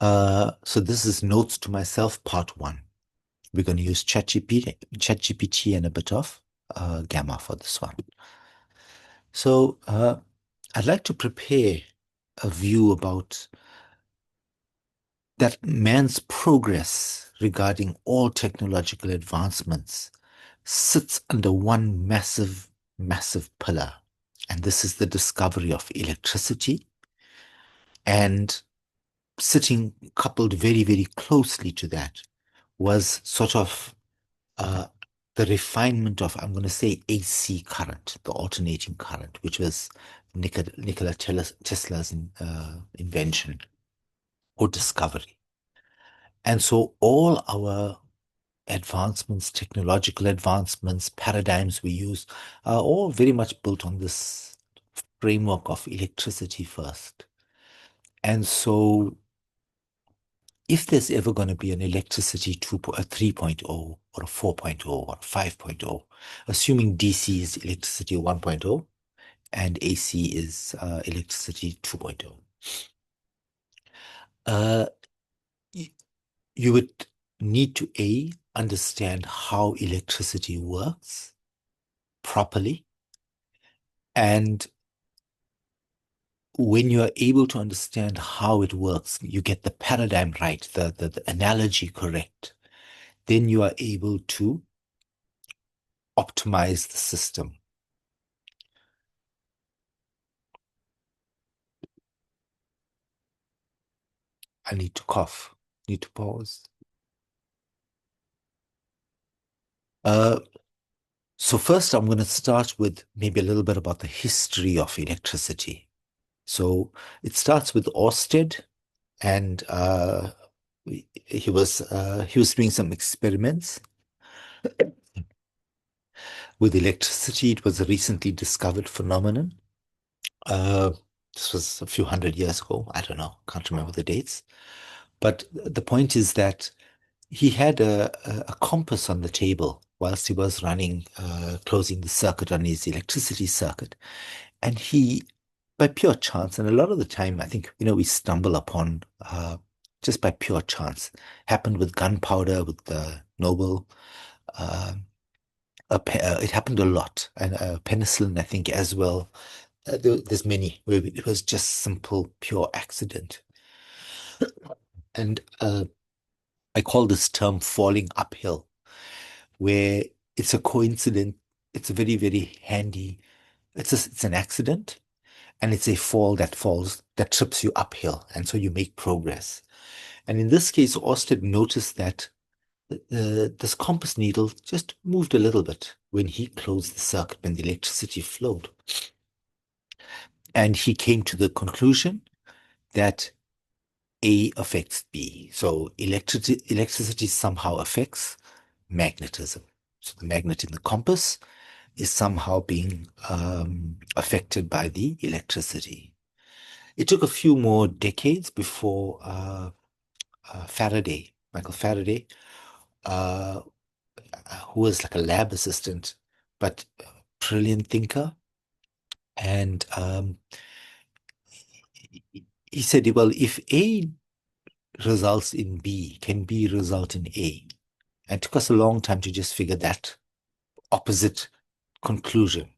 So this is notes to myself, part one. We're going to use ChatGPT and a bit of Gamma for this one. So I'd like to prepare a view about that man's progress regarding all technological advancements sits under one massive, massive pillar. And this is the discovery of electricity, and sitting coupled very, very closely to that was sort of uh, the refinement of, I'm going to say, AC current, the alternating current, which was Nikola Tesla's invention or discovery. And so all our advancements, technological advancements, paradigms we use are all very much built on this framework of electricity first. And so if there's ever going to be an electricity 2, a 3.0 or a 4.0 or a 5.0, assuming DC is electricity 1.0 and AC is electricity 2.0, uh, you would need to understand how electricity works properly. And when you are able to understand how it works, you get the paradigm right, the analogy correct, then you are able to optimize the system. I need to cough, need to pause. Uh, so first I'm going to start with maybe a little bit about the history of electricity. So it starts with Orsted, and he was doing some experiments with electricity. It was a recently discovered phenomenon. Uh, this was a few hundred years ago. I don't know, can't remember the dates. But the point is that he had a compass on the table whilst he was running, closing the circuit on his electricity circuit. And he, by pure chance, and a lot of the time, I think, we stumble upon just by pure chance, happened with gunpowder, with the Nobel. Uh, it happened a lot. And penicillin, I think, as well. There's many where it was just simple, pure accident. And I call this term falling uphill, where it's a coincidence. It's a very, very handy. It's an accident, and it's a fall that trips you uphill, and so you make progress. And in this case, Orsted noticed that this compass needle just moved a little bit when he closed the circuit, when the electricity flowed. And he came to the conclusion that A affects B. So electricity somehow affects magnetism. So the magnet in the compass is somehow being affected by the electricity. It took a few more decades before Michael Faraday, uh, who was like a lab assistant, but a brilliant thinker. And he said, well, if A results in B, can B result in A? And it took us a long time to just figure that opposite conclusion.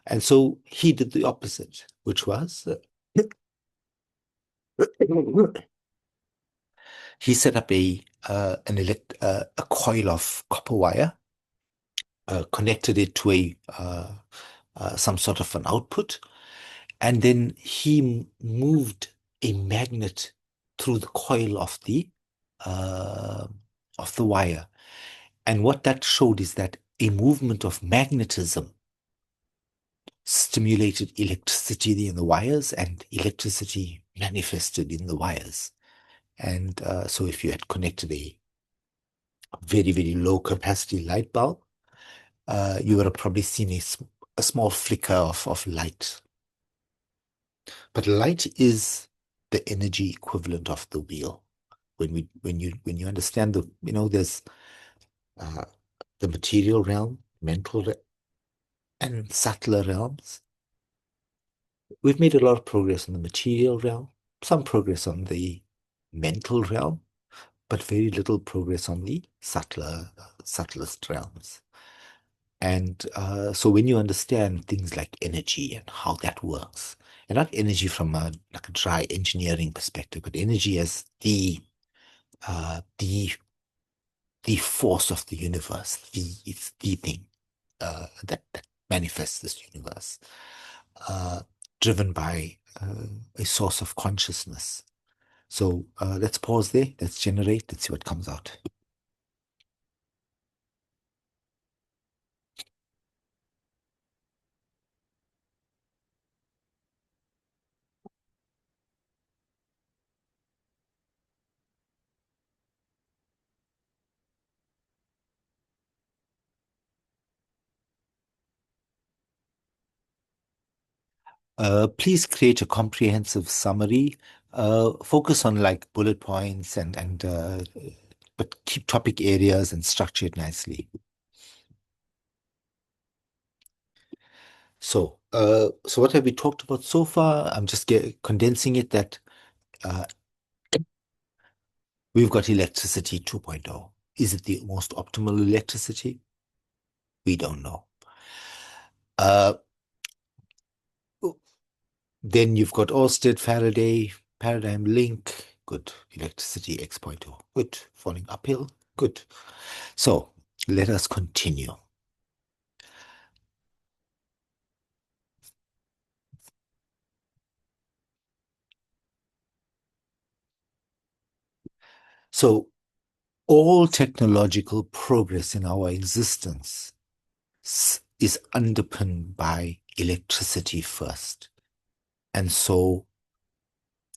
And so he did the opposite, which was he set up a coil of copper wire, connected it to some sort of an output, and then he moved a magnet through the coil uh, of the wire. And what that showed is that a movement of magnetism stimulated electricity in the wires, and electricity manifested in the wires. And so if you had connected a very, very low capacity light bulb, you would have probably seen a small flicker of light. But light is the energy equivalent of the wheel. When you understand there's uh, the material realm, and subtler realms. We've made a lot of progress in the material realm, some progress on the mental realm, but very little progress on the subtlest realms. And so when you understand things like energy and how that works, and not energy from like a dry engineering perspective, but energy as uh, the the force of the universe, it's the thing that manifests this universe, uh, driven by a source of consciousness. So let's pause there. Let's generate. Let's see what comes out. Please create a comprehensive summary. Focus on like bullet points and but keep topic areas and structure it nicely. So what have we talked about so far? I'm just condensing it that uh, we've got electricity 2.0. Is it the most optimal electricity? We don't know. Uh, then you've got Orsted, Faraday, paradigm link. Good. Electricity X.0. Good. Falling uphill. Good. So let us continue. So all technological progress in our existence is underpinned by electricity first. And so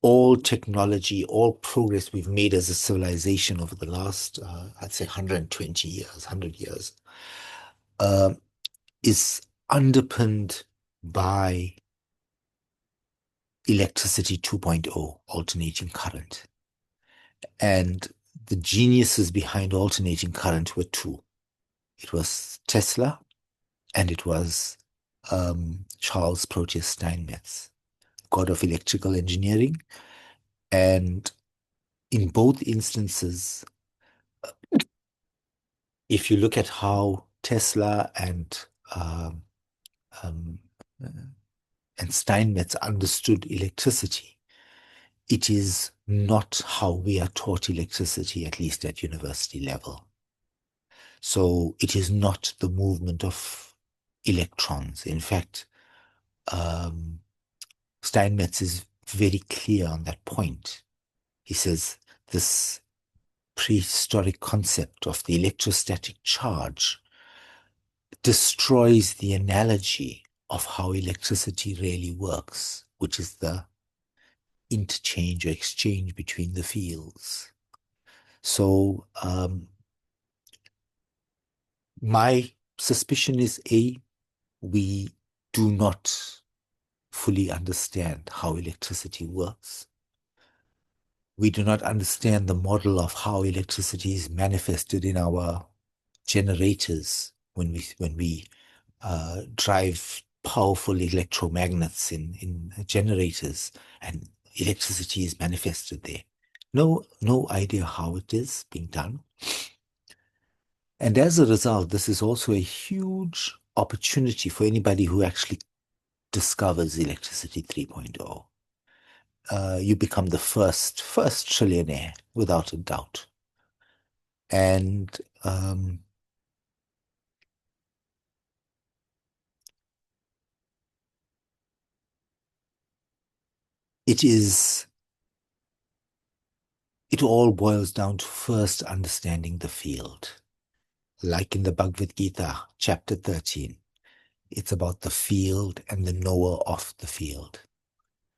all technology, all progress we've made as a civilization over the last, I'd say 120 years, 100 years, uh, is underpinned by electricity 2.0, alternating current. And the geniuses behind alternating current were two. It was Tesla and it was Charles Proteus Steinmetz, god of electrical engineering. And in both instances, if you look at how Tesla um, um, uh, and Steinmetz understood electricity, it is not how we are taught electricity, at least at university level. So it is not the movement of electrons. In fact, um, Steinmetz is very clear on that point. He says this prehistoric concept of the electrostatic charge destroys the analogy of how electricity really works, which is the interchange or exchange between the fields. So my suspicion is we do not fully understand how electricity works. We do not understand the model of how electricity is manifested in our generators when we drive powerful electromagnets in generators and electricity is manifested there. No idea how it is being done. And as a result, this is also a huge opportunity for anybody who actually discovers electricity 3.0. You become the first trillionaire without a doubt. And it is it all boils down to first understanding the field. Like in the Bhagavad Gita, chapter 13, it's about the field and the knower of the field.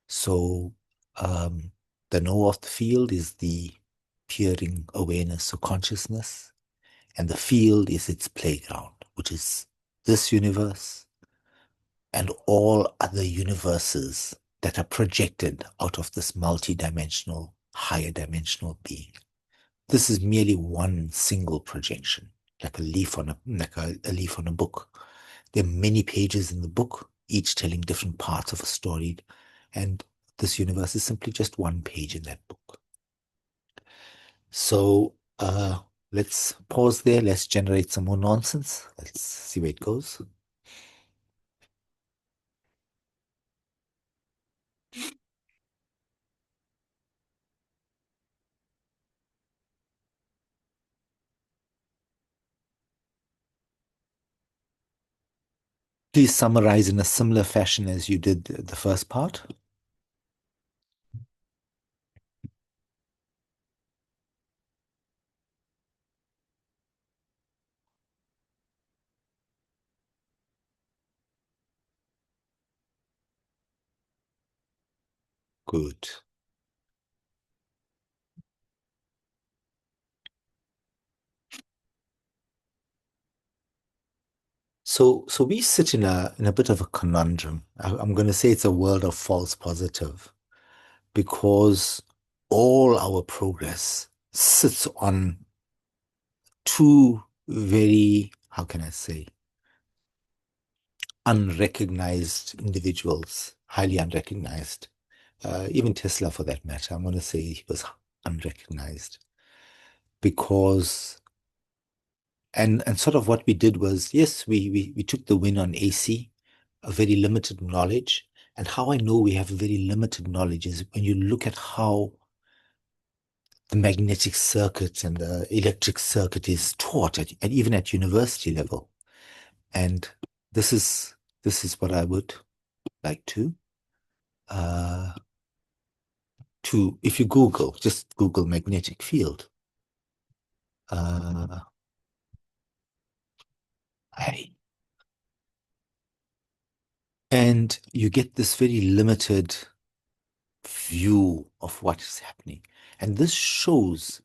So the knower of the field is the peering awareness or consciousness, and the field is its playground, which is this universe and all other universes that are projected out of this multi-dimensional, higher dimensional being. This is merely one single projection, like a leaf on a leaf on a book. There are many pages in the book, each telling different parts of a story, and this universe is simply just one page in that book. So let's pause there. Let's generate some more nonsense. Let's see where it goes. Please summarize in a similar fashion as you did the first part. Good. So we sit in a bit of a conundrum. I'm going to say it's a world of false positive because all our progress sits on two very, how can I say, unrecognized individuals, highly unrecognized. Even Tesla, for that matter, I'm going to say he was unrecognized because, and sort of what we did was, yes, we took the win on AC, a very limited knowledge. And how I know we have very limited knowledge is when you look at how the magnetic circuit and the electric circuit is taught at even at university level. And this is this is what I would like uh, to if you Google, just Google magnetic field, uh, I, and you get this very limited view of what is happening. And this shows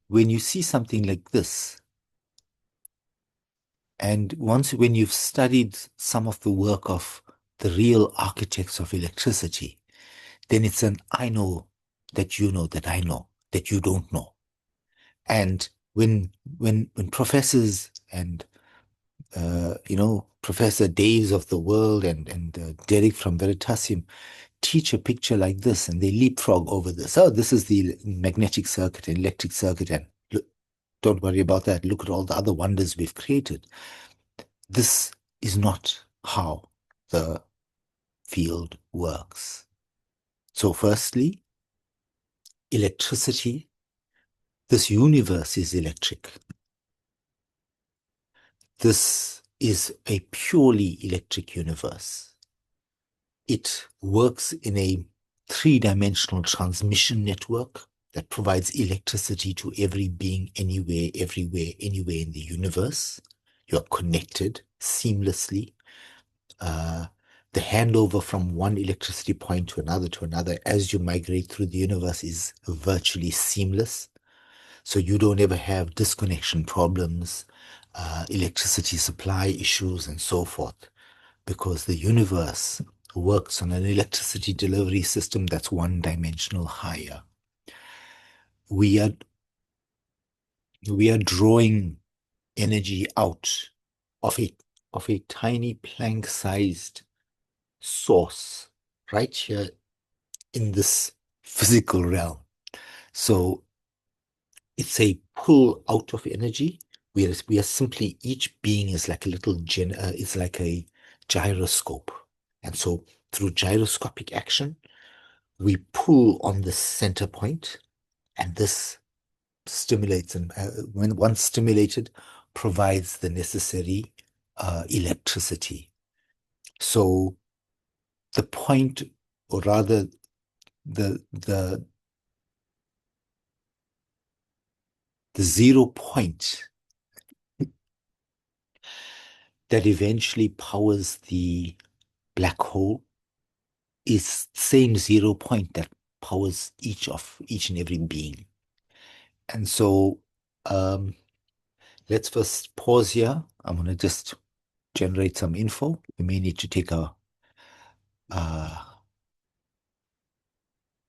when you see something like this, and once when you've studied some of the work of the real architects of electricity, then it's an I know that I know that you don't know. And when professors and Professor Daves of the world and Derek from Veritasium teach a picture like this, and they leapfrog over this. Oh, this is the magnetic circuit and electric circuit, and look, don't worry about that. Look at all the other wonders we've created. This is not how the field works. So, firstly, electricity. This universe is electric. This is a purely electric universe. It works in a three-dimensional transmission network that provides electricity to every being anywhere, everywhere, anywhere in the universe. You're connected seamlessly. Uh, the handover from one electricity point to another as you migrate through the universe is virtually seamless. So you don't ever have disconnection problems, electricity supply issues, and so forth, because the universe works on an electricity delivery system that's one dimensional higher. We are we are drawing energy out of a tiny Planck-sized source right here in this physical realm. So it's a pull out of energy, whereas we are simply each being is like a it's like a gyroscope, and so through gyroscopic action we pull on the center point, and this stimulates, and when once stimulated, provides the necessary electricity. So the point, or rather, the the 0 point that eventually powers the black hole is same 0 point that powers each and every being. And so um, let's first pause here. I'm going to just generate some info. We may need to take uh,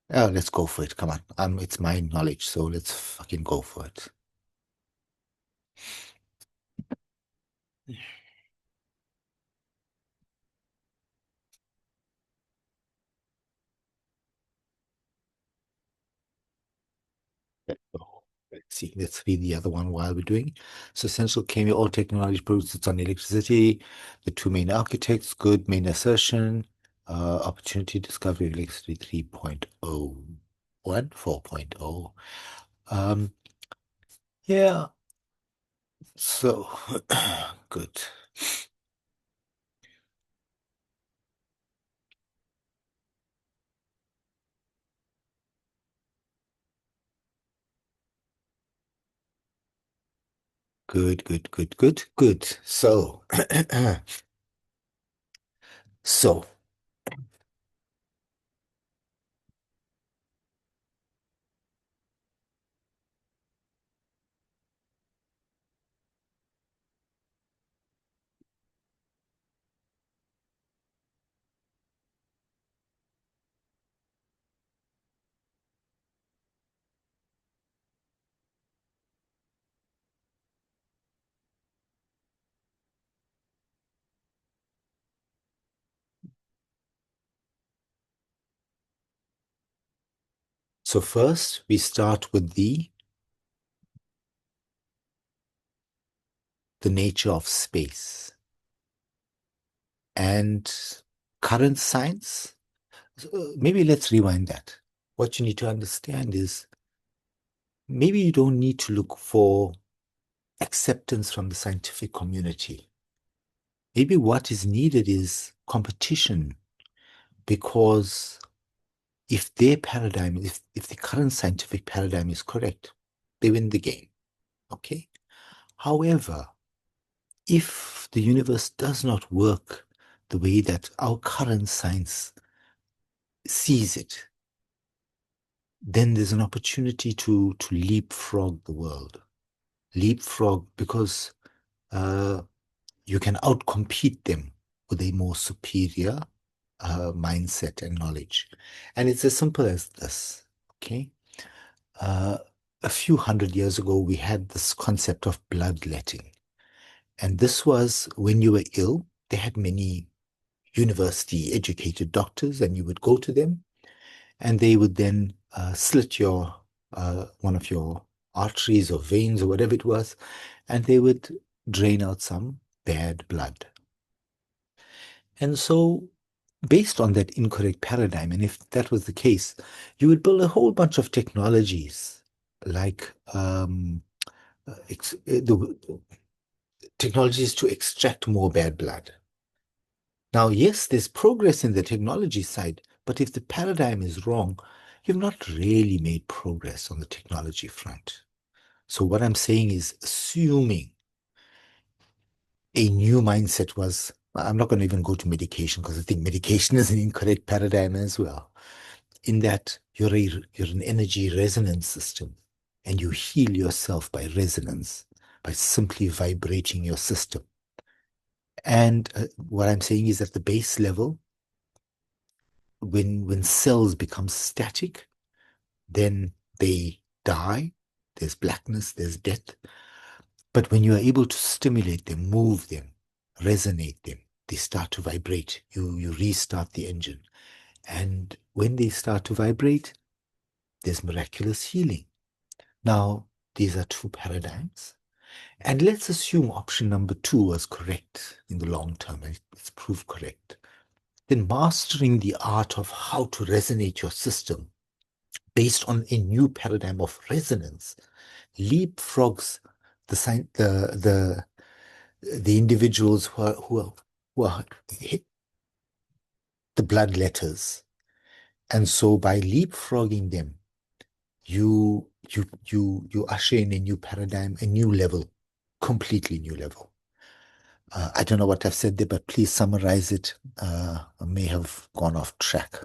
let's go for it. Come on. It's my knowledge, so let's fucking go for it. See, let's read the other one while we're doing. So essential chemistry, all technology proves it's on electricity. The two main architects, good main assertion, opportunity discovery of electricity 3.01, 4.0. Yeah, so good. Good, good, good, good, good. So, so so first we start with the nature of space and current science. Maybe let's rewind that. What you need to understand is maybe you don't need to look for acceptance from the scientific community. Maybe what is needed is competition, because if their paradigm, if the current scientific paradigm is correct, they win the game. Okay? However, if the universe does not work the way that our current science sees it, then there's an opportunity to leapfrog the world. Leapfrog because uh, you can outcompete them with a more superior mindset and knowledge. And it's as simple as this, okay? Uh, a few hundred years ago, we had this concept of bloodletting. And this was when you were ill, they had many university educated doctors, and you would go to them, and they would then slit your one of your arteries or veins or whatever it was, and they would drain out some bad blood. And so, based on that incorrect paradigm, and if that was the case, you would build a whole bunch of technologies like the technologies to extract more bad blood. Now, yes, there's progress in the technology side, but if the paradigm is wrong, you've not really made progress on the technology front. So what I'm saying is assuming a new mindset was, I'm not going to even go to medication because I think medication is an incorrect paradigm as well, in that you're an energy resonance system and you heal yourself by resonance, by simply vibrating your system. And what I'm saying is at the base level, when cells become static, then they die. There's blackness, there's death. But when you are able to stimulate them, move them, resonate them, they start to vibrate. You restart the engine. And when they start to vibrate, there's miraculous healing. Now, these are two paradigms. And let's assume option number two was correct in the long term, and it's proved correct. Then mastering the art of how to resonate your system based on a new paradigm of resonance leapfrogs the individuals who are hit the blood letters. And so by leapfrogging them, you usher in a new paradigm, a new level, completely new level. I don't know what I've said there, but please summarize it. I may have gone off track.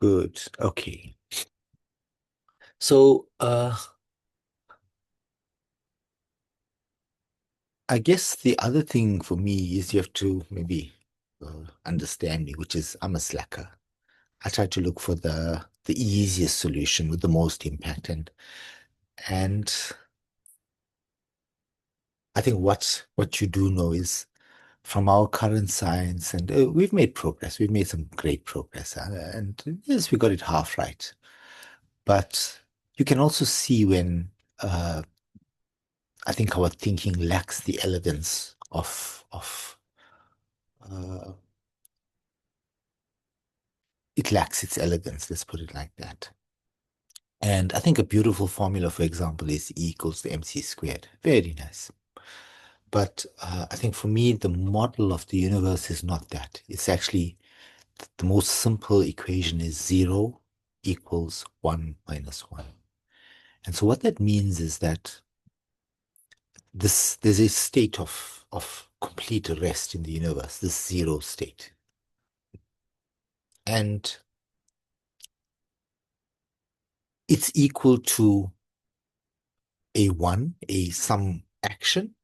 Good. Okay. So, I guess the other thing for me is you have to maybe understand me, which is I'm a slacker. I try to look for the easiest solution with the most impact, and I think what you do know is from our current science, and we've made progress. We've made some great progress, and yes, we got it half right. But you can also see when I think our thinking lacks the elegance of uh, it lacks its elegance. Let's put it like that. And I think a beautiful formula, for example, is E equals to mc squared. Very nice. But I think for me, the model of the universe is not that. It's actually the most simple equation is 0 equals 1 minus 1. And so what that means is that there's a state of complete rest in the universe, this zero state. And it's equal to a 1, a some action,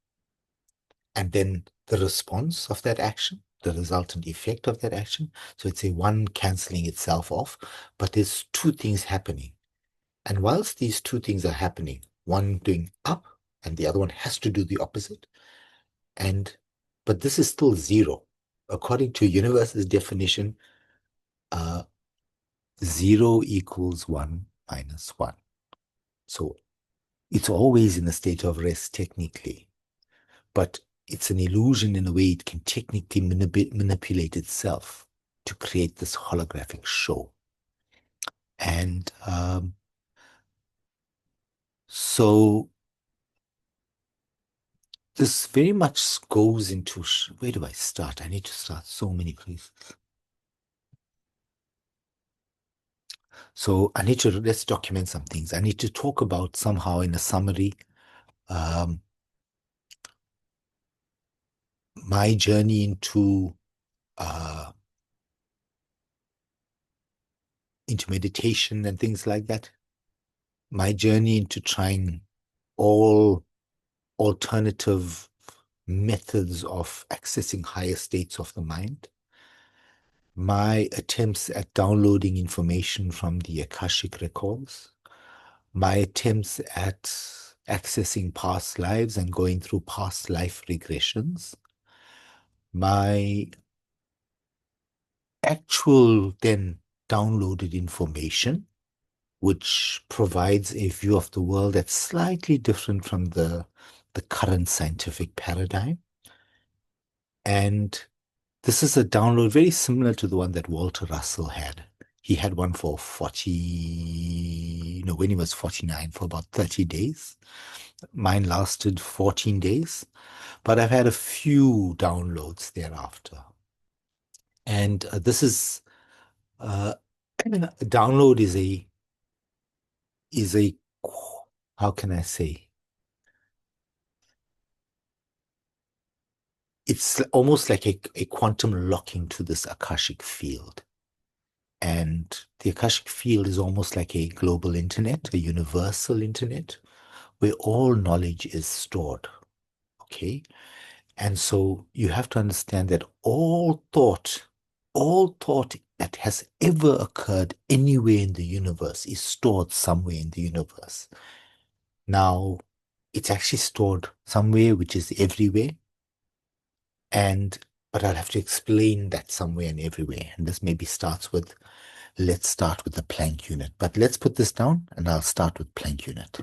and then the response of that action, the resultant effect of that action. So it's a 1 canceling itself off, but there's two things happening. And whilst these two things are happening, one doing up and the other one has to do the opposite, and but this is still zero. According to universe's definition, uh, 0 equals 1 minus 1. So it's always in a state of rest technically, but it's an illusion in a way it can technically manipulate itself to create this holographic show. And so this very much goes into where do I start? I need to start so many places. So I need to let's document some things. I need to talk about somehow in a summary um, my journey uh, into meditation and things like that. My journey into trying all alternative methods of accessing higher states of the mind. My attempts at downloading information from the Akashic records. My attempts at accessing past lives and going through past life regressions. My actual then downloaded information, which provides a view of the world that's slightly different from the current scientific paradigm. And this is a download very similar to the one that Walter Russell had. He had one for 40, no, when he was 49 for about 30 days. Mine lasted 14 days, but I've had a few downloads thereafter. And this is, download is a, how can I say? It's almost like a quantum locking to this Akashic field. And the Akashic field is almost like a global internet, a universal internet, where all knowledge is stored. Okay. And so you have to understand that all thought that has ever occurred anywhere in the universe is stored somewhere in the universe. Now, it's actually stored somewhere which is everywhere. And but I'll have to explain that somewhere and everywhere. And this maybe starts with let's start with the Planck unit. But let's put this down and I'll start with Planck unit.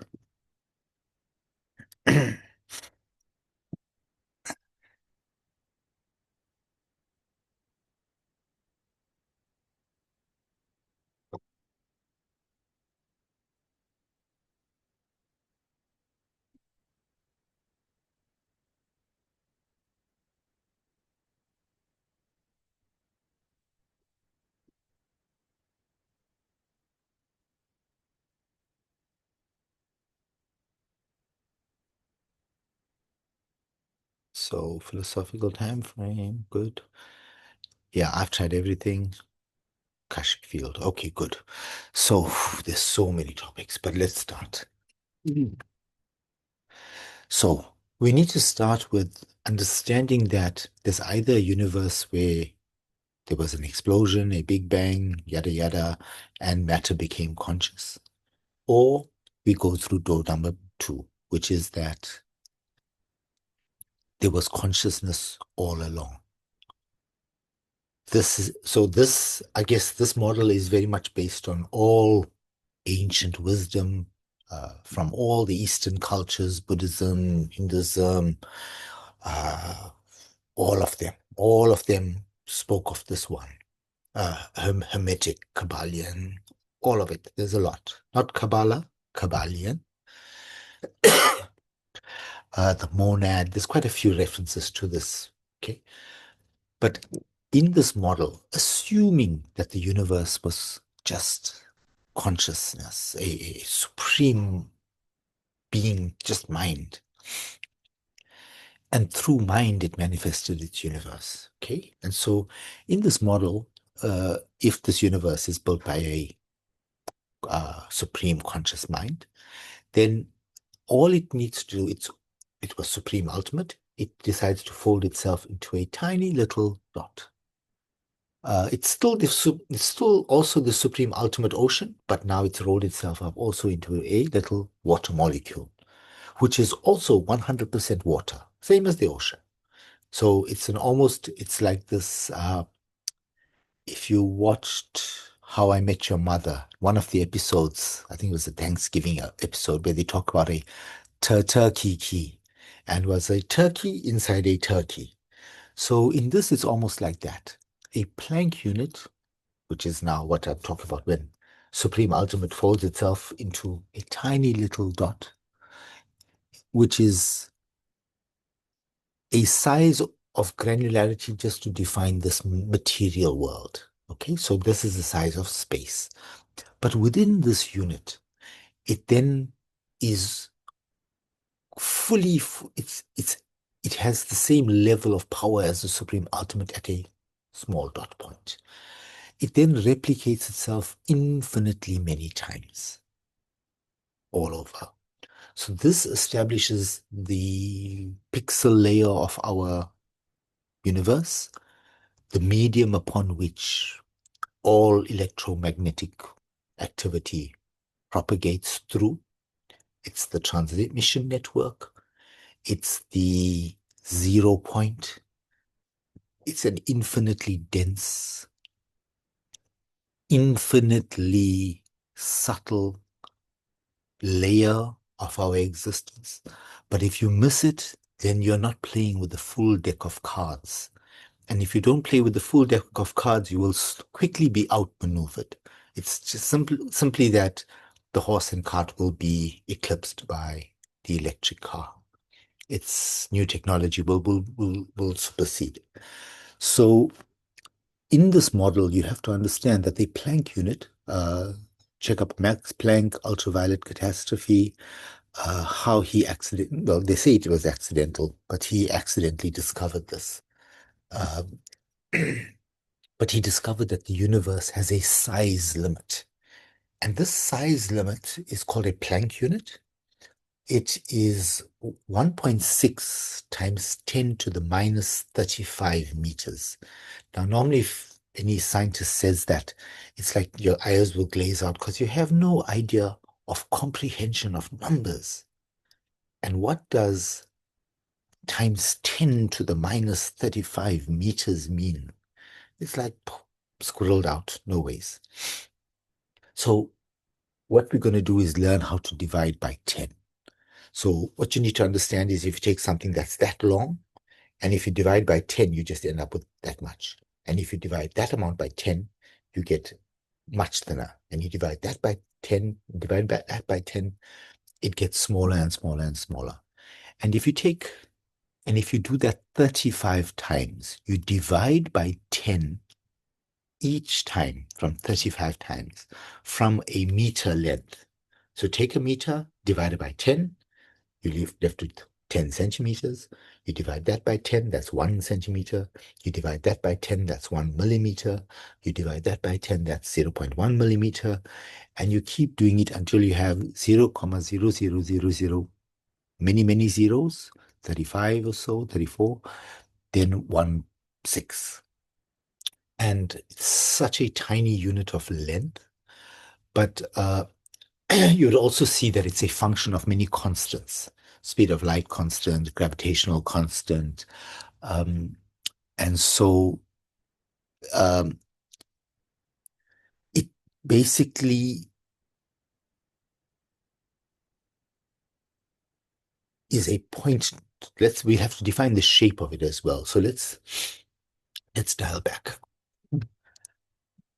So philosophical time frame, good. Yeah, I've tried everything. Akashic field. Okay, good. So there's so many topics, but let's start. Mhm. So we need to start with understanding that there's either a universe where there was an explosion, a big bang, yada yada, and matter became conscious, or we go through door number two, which is that there was consciousness all along. I guess this model is very much based on all ancient wisdom from all the Eastern cultures, Buddhism, Hinduism, uh, all of them spoke of this one. Hermetic, Kabbalion, all of it. There's a lot. Not Kabbalah, Kabbalion. The monad, there's quite a few references to this. Okay. But in this model, assuming that the universe was just consciousness, a supreme being, just mind, and through mind it manifested its universe. Okay, and so in this model, if this universe is built by a supreme conscious mind, then all it needs to do, it was supreme ultimate. It decides to fold itself into a tiny little dot. It's still also the supreme ultimate ocean, but now it's rolled itself up also into a little water molecule, which is also 100% water, same as the ocean. So it's like this. If you watched How I Met Your Mother, one of the episodes, I think it was a Thanksgiving episode where they talk about a turkey key and was a turkey inside a turkey. So in this, it's almost like that. A Planck unit, which is now what I'm talking about when Supreme Ultimate folds itself into a tiny little dot, which is a size of granularity just to define this material world. Okay, so this is the size of space. But within this unit, it then is fully, it has the same level of power as the Supreme Ultimate at a small dot point. It then replicates itself infinitely many times all over. So this establishes the pixel layer of our universe, the medium upon which all electromagnetic activity propagates through. It's the transmission network. It's the 0 point. It's an infinitely dense, infinitely subtle layer of our existence. But if you miss it, then you're not playing with the full deck of cards. And if you don't play with the full deck of cards, you will quickly be outmaneuvered. It's just simply that the horse and cart will be eclipsed by the electric car. Its new technology will supersede. So in this model, you have to understand that the Planck unit, check up Max Planck, ultraviolet catastrophe, how he well, they say it was accidental, but he accidentally discovered this. Um, but he discovered that the universe has a size limit. And this size limit is called a Planck unit. It is 1.6 times 10 to the minus 35 meters. Now, normally, if any scientist says that, it's like your eyes will glaze out because you have no idea of comprehension of numbers. And what does times 10 to the minus 35 meters mean? It's like squirreled out, no ways. So what we're going to do is learn how to divide by 10. So what you need to understand is if you take something that's that long, and if you divide by 10, you just end up with that much. And if you divide that amount by 10, you get much thinner. And you divide that by 10, divide by that by 10, it gets smaller and smaller and smaller. And if you do that 35 times, you divide by 10 each time from 35 times from a meter length. So take a meter, divide it by 10, you left with 10 centimeters. You divide that by 10, that's 1 centimeter. You divide that by 10, that's 1 millimeter. You divide that by 10, that's 0.1 millimeter. And you keep doing it until you have 0,0000, many, many zeros, 35 or so, 34, then 1, 6. And it's such a tiny unit of length, but you'd also see that it's a function of many constants: speed of light constant, gravitational constant. Um, and so um, it basically is a point. We have to define the shape of it as well. So let's dial back.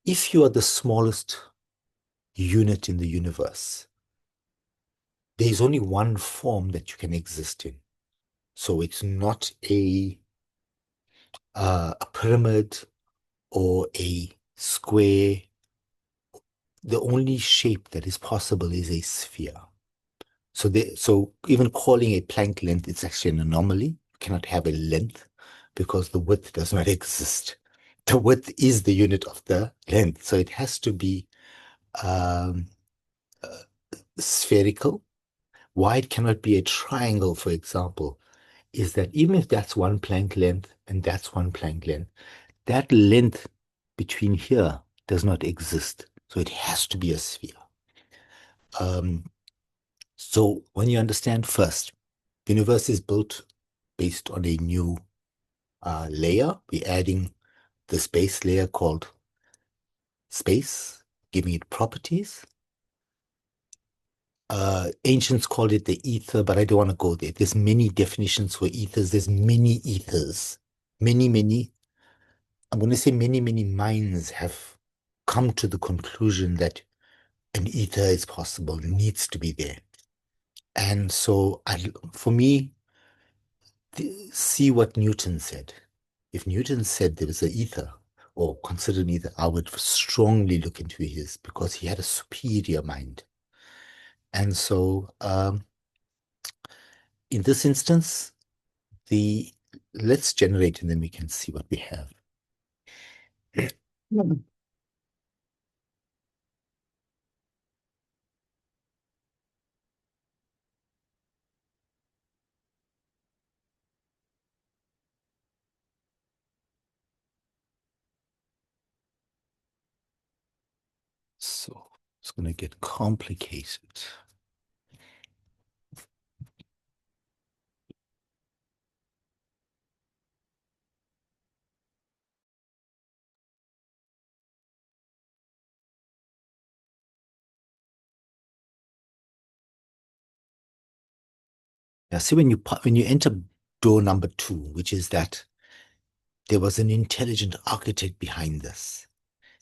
If you are the smallest unit in the universe, there is only one form that you can exist in. So it's not a pyramid or a square. The only shape that is possible is a sphere. So even calling a Planck length, it's actually an anomaly. You cannot have a length because the width does not exist. The width is the unit of the length. So it has to be um, uh, spherical. Why it cannot be a triangle, for example, is that even if that's one Planck length and that's one Planck length, that length between here does not exist. So it has to be a sphere. Um, so when you understand first, the universe is built based on a new layer. We're adding this base layer called space, giving it properties. Ancients called it the ether, but I don't want to go there. There's many definitions for ethers. There's many ethers. Many, I'm going to say many minds have come to the conclusion that an ether is possible, needs to be there. And so for me, see what Newton said. If Newton said there was an ether, or considered an ether, I would strongly look into his, because he had a superior mind. And so in this instance, the let's generate and then we can see what we have. So it's going to get complicated. Now, see, when you enter door number 2, which is that there was an intelligent architect behind this,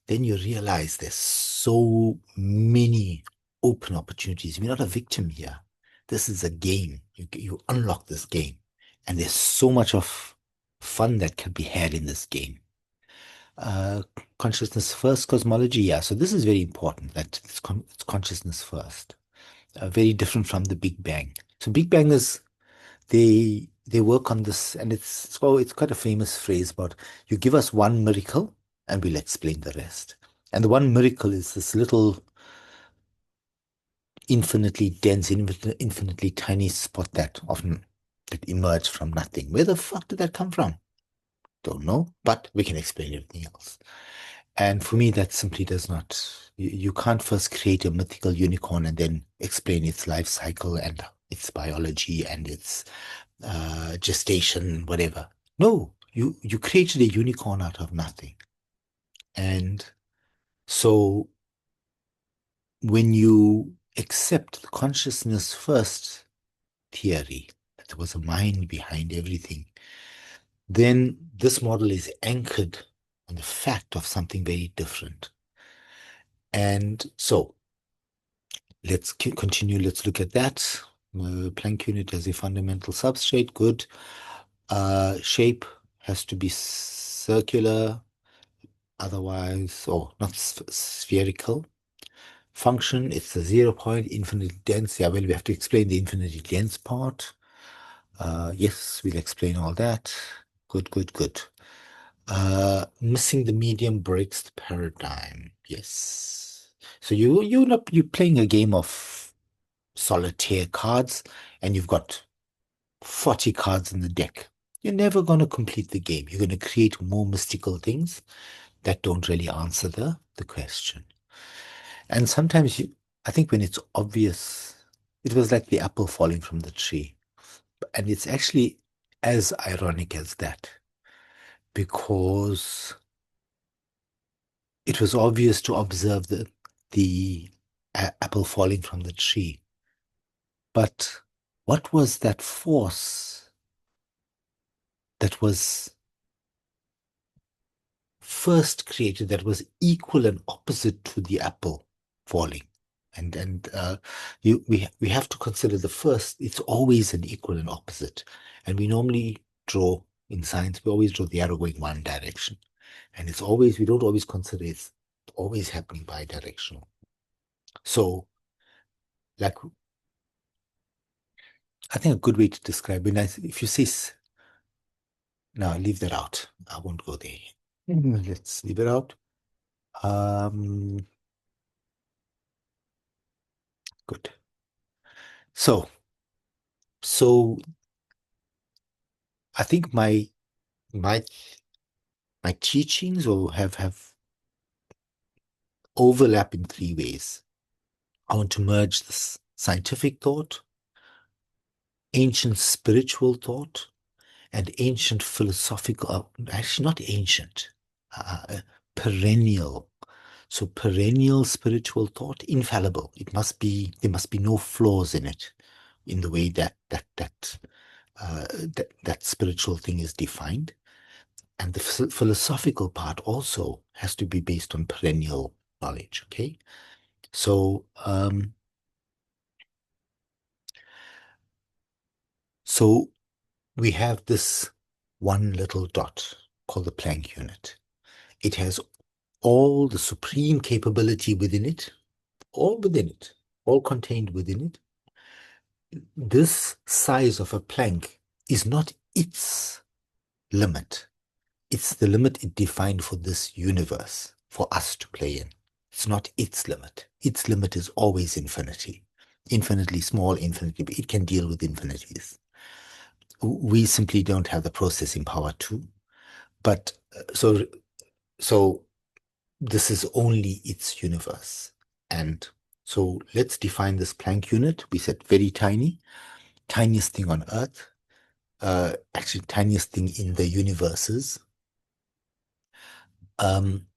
then you realize there's so many open opportunities. You're not a victim here. This is a game. You unlock this game, and there's so much of fun that can be had in this game. Uh, Consciousness first cosmology, yeah. So this is very important that it's consciousness first. Very different from the Big Bang. So Big Bang is they work on this, and it's quite a famous phrase about you give us one miracle and we'll explain the rest. And the one miracle is this little infinitely dense, infinitely tiny spot that emerged from nothing. Where the fuck did that come from? Don't know, but we can explain everything else. And for me, that simply does not. You can't first create a mythical unicorn and then explain its life cycle and its biology and its gestation, whatever. No, you created a unicorn out of nothing. And so when you accept the consciousness first theory, that there was a mind behind everything, then this model is anchored on the fact of something very different. And so let's continue. Let's look at that. Planck unit as a fundamental substrate. Good. Shape has to be circular, otherwise, or not spherical. Function, it's a 0 point, infinitely dense. Yeah, well, we have to explain the infinitely dense part. Yes, we'll explain all that. Good, good, good. Missing the medium breaks the paradigm. Yes. So you're playing a game of solitaire cards, and you've got 40 cards in the deck. You're never going to complete the game. You're going to create more mystical things that don't really answer the question. And sometimes I think when it's obvious, it was like the apple falling from the tree. And it's actually as ironic as that because it was obvious to observe the apple falling from the tree. But what was that force that was first created that was equal and opposite to the apple falling? And we have to consider the first. It's always an equal and opposite, and we normally draw in science. We always draw the arrow going one direction, and it's always we don't always consider it's always happening bidirectional. So, like I think a good way to describe it, if you say, no, leave that out. I won't go there. Let's leave it out. Um, Good. So, so I think my my teachings or have overlap in three ways. I want to merge this scientific thought, ancient spiritual thought, and ancient philosophical, actually not ancient, perennial. So perennial spiritual thought, infallible. There must be no flaws in it, in the way that spiritual thing is defined. And the philosophical part also has to be based on perennial knowledge. Okay, so so we have this one little dot called the Planck unit. It has all the supreme capability within it, all within it, all contained within it. This size of a Planck is not its limit. It's the limit it defined for this universe, for us to play in. It's not its limit. Its limit is always infinity. Infinitely small, infinitely big. It can deal with infinities. We simply don't have the processing power to. But so this is only its universe. And so let's define this Planck unit. We said very tiny, tiniest thing on Earth, actually tiniest thing in the universes. Um,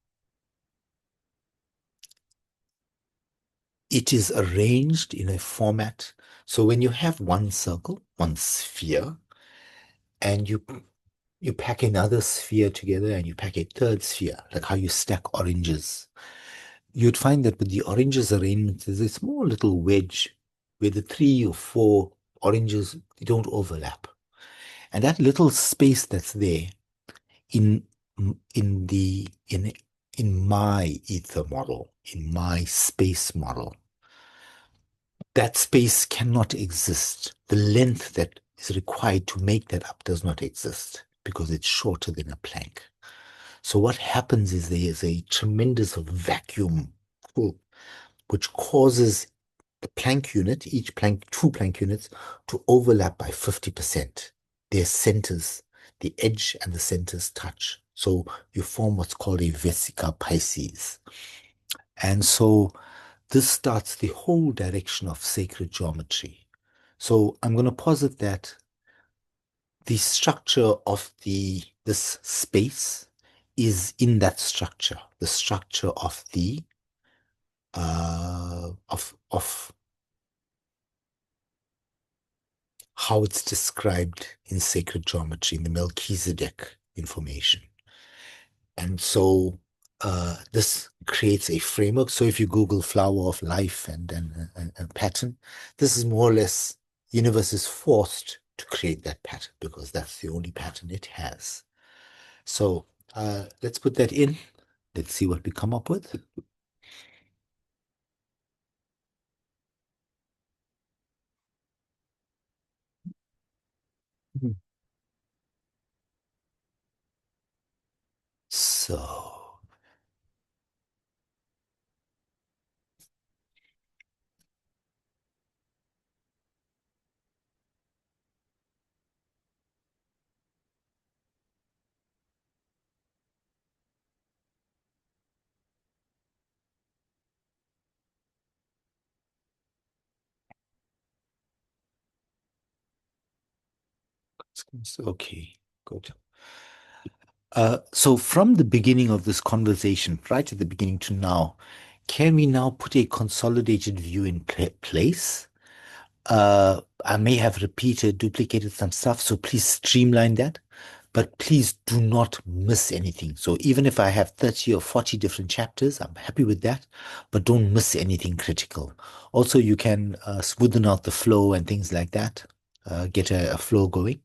it is arranged in a format. So when you have one circle, one sphere, and you pack another sphere together and you pack a third sphere, like how you stack oranges, you'd find that with the oranges arrangement, there's a small little wedge where the three or four oranges they don't overlap. And that little space that's there in in the in my ether model, in my space model, that space cannot exist. The length that is required to make that up does not exist because it's shorter than a Planck. So what happens is there is a tremendous vacuum which causes the Planck unit, each Planck, two Planck units, to overlap by 50%. Their centers, the edge and the centers touch. So you form what's called a vesica Pisces. And so this starts the whole direction of sacred geometry. So I'm going to posit that the structure of this space is in that structure, the structure of the of how it's described in sacred geometry in the Melchizedek information. And so this creates a framework. So if you Google flower of life and pattern, this is more or less universe is forced to create that pattern because that's the only pattern it has. So let's put that in. Let's see what we come up with. So, okay, good. So from the beginning of this conversation, right at the beginning to now, can we now put a consolidated view in place? I may have repeated, duplicated some stuff, so please streamline that. But please do not miss anything. So even if I have 30 or 40 different chapters, I'm happy with that, but don't miss anything critical. Also, you can smoothen out the flow and things like that, get a flow going.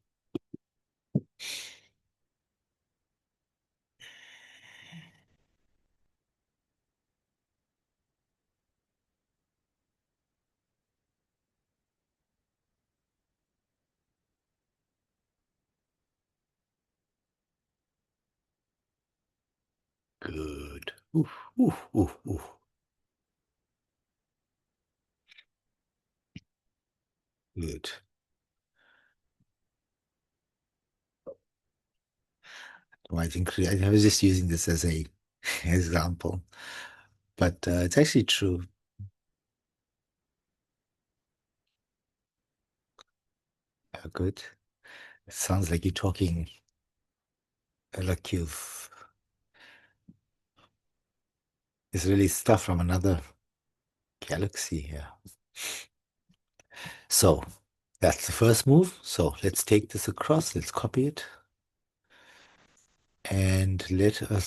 Good. Oof, oof, oof, oof. Good. Well, I think I was just using this as a example, but it's actually true. Good. It sounds like you're talking like you've it's really stuff from another galaxy here. So that's the first move. So let's take this across. Let's copy it and let us